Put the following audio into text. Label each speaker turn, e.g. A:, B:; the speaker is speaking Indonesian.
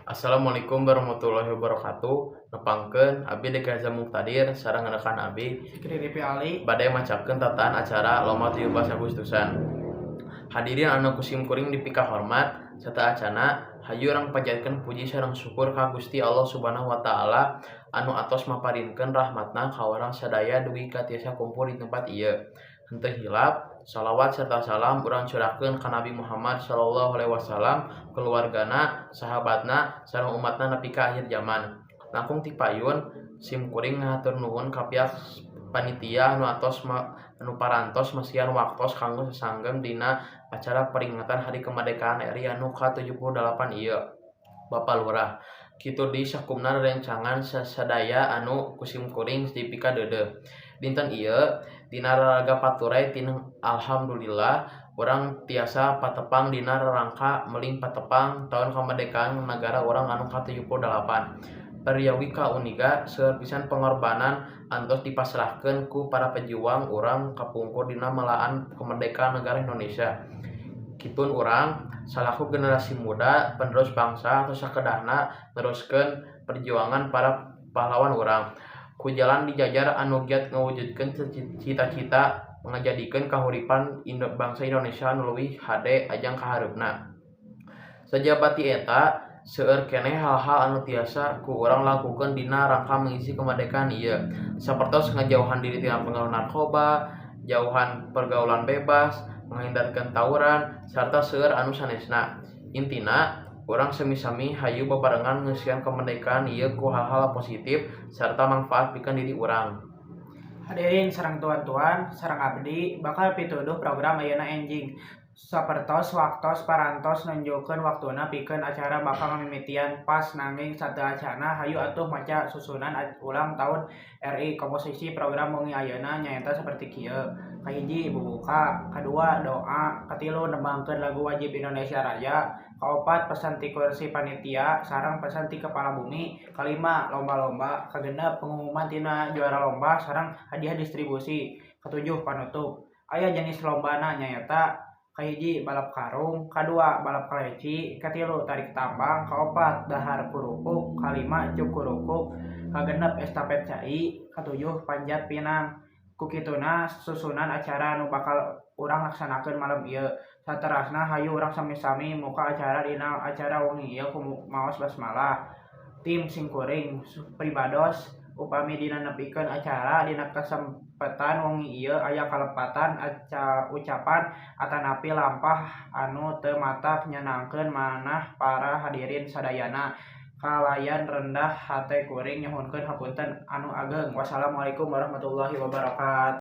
A: Assalamualaikum warahmatullahi wabarakatuh. Nepangkeun abdi Dek Reza Muqtadir sareng rekan abdi
B: Fikri Ripi Ali.
A: bade macakeun tataan acara Lomba 17 Agustusan. Hadirin anu kusim kuring dipika hormat serta acana hayu urang panjatkeun puji sareng syukur ka Gusti Allah Subhanahu wa taala anu atos maparinkeun rahmatna ka urang sadaya dugi katiasa kumpul di tempat ieu. Henteu hilap salawat serta salam urang curahkeun ka Nabi Muhammad sallallahu alaihi wasallam, keluargana, sahabatna, sareng umatna nepi ka akhir zaman. Langkung ti payun sim kuring ngatur nuhun ka pihak panitia anu parantos mesian waktos kanggo sasanggem dina acara peringatan Hari Kemerdekaan RI anu ke-78 ieu. Bapak Lurah, kitu di sakumna rencangan sadaya anu kusim kuring dipika deudeuh. Dinten ieu dina raraga paturai tineng alhamdulillah urang tiasa patepang dina rangka meling patepang tahun kemerdekaan nagara urang anu ke-78. Periyawi kauniga seueur pisan pengorbanan antos dipasrahkeun ku para pejuang urang kapungkur dina melaan kemerdekaan negara Indonesia. Kitun urang salaku generasi muda penerus bangsa atau sakedahna neruskeun perjuangan para pahlawan urang. Ku jalan dijajar anu giat ngawujudkeun cita-cita ngajadikeun kahuripan bangsa Indonesia anu leuwih hade ajang kahareupna. Sajabati eta seueur keneh hal-hal anu tiasa ku urang lakukeun dina rangka mengisi kemerdekaan ieu. Sapertos ngajauhan diri tina pengaruh narkoba, jauhan pergaulan bebas, menghindarkeun tawuran, sarta seueur anu sanesna. Intina urang sami-sami hayu bebarengan ngeusian kemerdekaan ieu ku hal-hal positif sarta manfaat pikeun diri urang.
B: Hadirin sareng tuan-tuan, sareng abdi bakal pituduh program ayeuna enjing. Sapertos waktos parantos nunjukkeun waktuna pikeun acara bakal mimitian pas nanging sateacana hayu atuh maca susunan ulang tahun RI. Komposisi program wengi ayeuna nyaeta saperti kieu. Kahiji bubuka, kadua doa, katilu nembangkeun lagu wajib Indonesia Raya, kaopat pesan ti kursi panitia sareng pesan ti kepala bumi, kalima lomba-lomba, kagenep pengumuman tina juara lomba sareng hadiah distribusi, ketujuh panutup. Aya jenis lombana nyaeta kahiji balap karung, kadua balap kaleci, katilu tarik tambang, kaopat dahar kurupuk, kalima cuk kurupuk, kagenep estafet cai, ketujuh panjat pinang. Kukituna susunan acara anu bakal urang laksanakeun malam ieu. Saterasna hayu urang sami-sami muka acara dina acara wengi ieu ku maos basmalah. Tim simkuring pribados upami dina nepikeun acara dina kasempetan wengi ieu aya kalepatan ucapan atanapi lampah anu teu matak nyenangkeun manah para hadirin sadayana. Kalayan rendah hate kuring nyuhunkeun hapunten anu ageng. Wassalamualaikum warahmatullahi wabarakatuh.